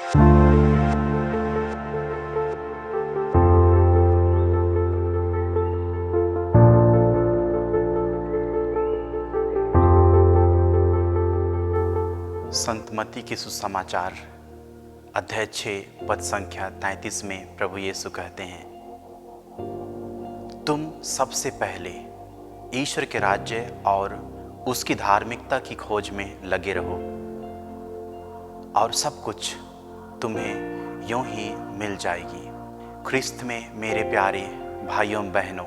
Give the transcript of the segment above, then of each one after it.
संत मत्ती के सुसमाचार अध्याय 6 पद संख्या 33 में प्रभु यीशु कहते हैं, तुम सबसे पहले ईश्वर के राज्य और उसकी धार्मिकता की खोज में लगे रहो और सब कुछ तुम्हें यूं ही मिल जाएगी। ख्रिस्त में मेरे प्यारे भाइयों बहनों,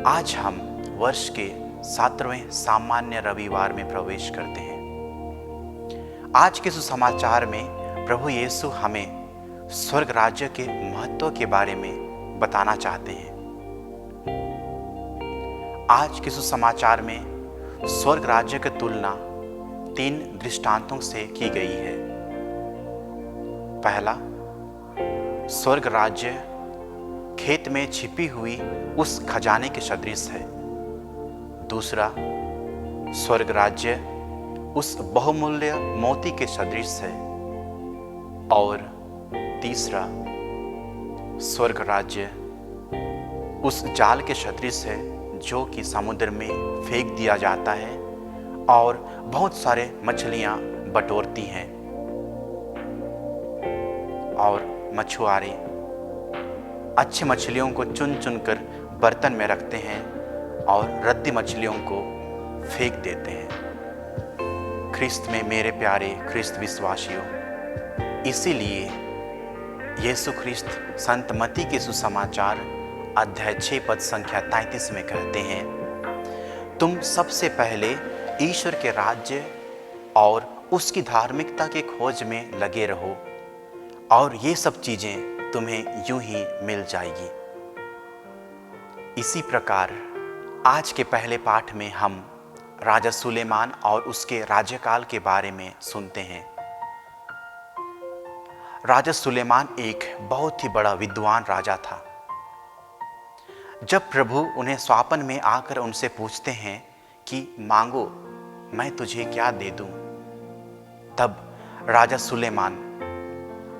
आज हम वर्ष के 7वें सामान्य रविवार में प्रवेश करते हैं। आज के सुसमाचार में प्रभु यीशु हमें स्वर्ग राज्य के महत्व के बारे में बताना चाहते हैं। आज के सुसमाचार में स्वर्ग राज्य की तुलना 3 दृष्टांतों से की गई है। पहला, स्वर्ग राज्य खेत में छिपी हुई उस खजाने के सदृश है। दूसरा, स्वर्ग राज्य उस बहुमूल्य मोती के सदृश है। और तीसरा, स्वर्ग राज्य उस जाल के सदृश है जो कि समुद्र में फेंक दिया जाता है और बहुत सारे मछलियां बटोरती हैं और मछुआरे अच्छी मछलियों को चुन चुन कर बर्तन में रखते हैं और रद्दी मछलियों को फेंक देते हैं। ख्रिस्त में मेरे प्यारे ख्रिस्त विश्वासियों, इसीलिए यीशु ख्रिस्त संत मत्ती के सुसमाचार अध्याय 6 पद संख्या 33 में कहते हैं, तुम सबसे पहले ईश्वर के राज्य और उसकी धार्मिकता के खोज में लगे रहो और ये सब चीजें तुम्हें यूं ही मिल जाएगी। इसी प्रकार आज के पहले पाठ में हम राजा सुलेमान और उसके राज्यकाल के बारे में सुनते हैं। राजा सुलेमान एक बहुत ही बड़ा विद्वान राजा था। जब प्रभु उन्हें स्वप्न में आकर उनसे पूछते हैं कि मांगो, मैं तुझे क्या दे दूं, तब राजा सुलेमान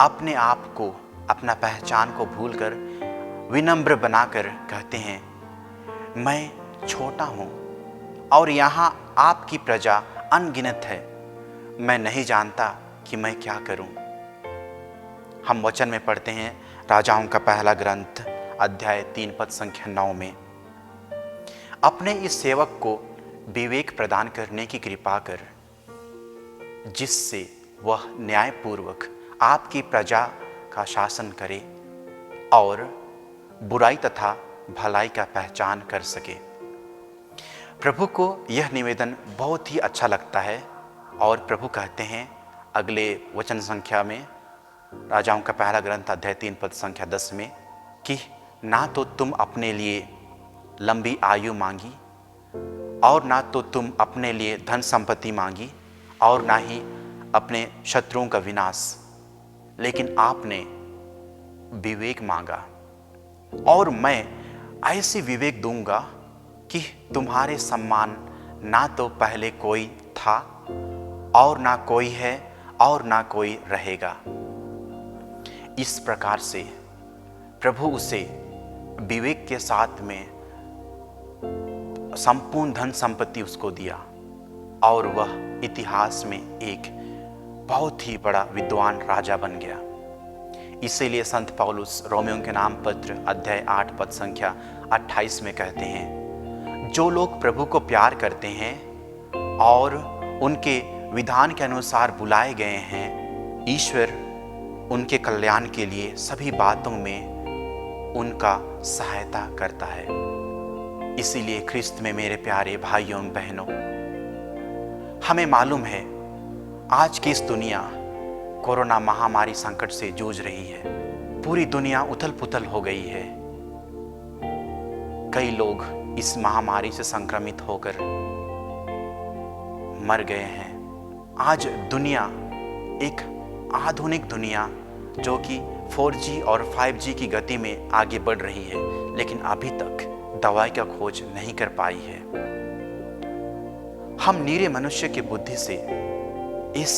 अपने आप को, अपना पहचान को भूलकर विनम्र बनाकर कहते हैं, मैं छोटा हूं और यहाँ आपकी प्रजा अनगिनत है। मैं नहीं जानता कि मैं क्या करूं। हम वचन में पढ़ते हैं राजाओं का पहला ग्रंथ अध्याय 3 पद संख्या 9 में, अपने इस सेवक को विवेक प्रदान करने की कृपा कर, जिससे वह न्यायपूर्वक आपकी प्रजा का शासन करे और बुराई तथा भलाई का पहचान कर सके। प्रभु को यह निवेदन बहुत ही अच्छा लगता है और प्रभु कहते हैं अगले वचन संख्या में, राजाओं का पहला ग्रंथ अध्याय 3 पद संख्या 10 में, कि ना तो तुम अपने लिए लंबी आयु मांगी और ना तो तुम अपने लिए धन संपत्ति मांगी और ना ही अपने शत्रुओं का विनाश, लेकिन आपने विवेक मांगा और मैं ऐसी विवेक दूंगा कि तुम्हारे सम्मान ना तो पहले कोई था और ना कोई है और ना कोई रहेगा। इस प्रकार से प्रभु उसे विवेक के साथ में संपूर्ण धन संपत्ति उसको दिया और वह इतिहास में एक बहुत ही बड़ा विद्वान राजा बन गया। इसीलिए संत पौलुस रोमियों के नाम पत्र अध्याय 8 पद संख्या 28 में कहते हैं, जो लोग प्रभु को प्यार करते हैं और उनके विधान के अनुसार बुलाए गए हैं, ईश्वर उनके कल्याण के लिए सभी बातों में उनका सहायता करता है। इसीलिए ख्रिस्त में मेरे प्यारे भाइयों बहनों, हमें मालूम है आज की इस दुनिया कोरोना महामारी संकट से जूझ रही है। पूरी दुनिया उथल पुथल हो गई है। कई लोग इस महामारी से संक्रमित होकर मर गए हैं। आज दुनिया एक आधुनिक दुनिया जो कि 4G और 5G की गति में आगे बढ़ रही है, लेकिन अभी तक दवाई का खोज नहीं कर पाई है। हम नीरे मनुष्य की बुद्धि से इस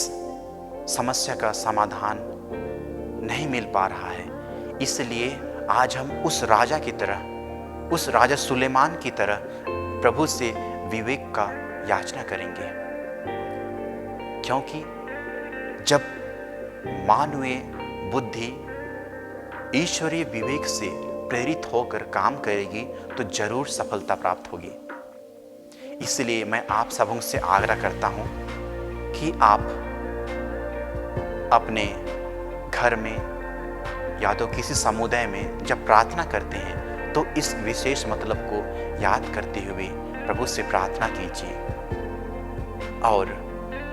समस्या का समाधान नहीं मिल पा रहा है। इसलिए आज हम उस राजा की तरह, उस राजा सुलेमान की तरह प्रभु से विवेक का याचना करेंगे, क्योंकि जब मानवीय बुद्धि ईश्वरीय विवेक से प्रेरित होकर काम करेगी तो जरूर सफलता प्राप्त होगी। इसलिए मैं आप सबों से आग्रह करता हूं कि आप अपने घर में या तो किसी समुदाय में जब प्रार्थना करते हैं तो इस विशेष मतलब को याद करते हुए प्रभु से प्रार्थना कीजिए और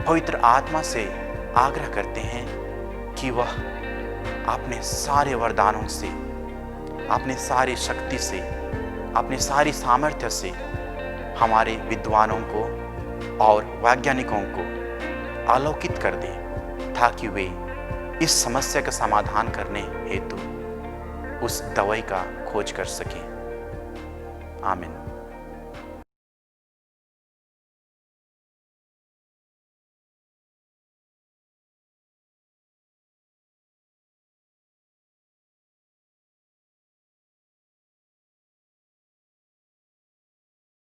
पवित्र आत्मा से आग्रह करते हैं कि वह अपने सारे वरदानों से, अपने सारी शक्ति से, अपने सारी सामर्थ्य से हमारे विद्वानों को और वैज्ञानिकों को आलोकित कर दे, ताकि वे इस समस्या का समाधान करने हेतु उस दवाई का खोज कर सकें। आमीन।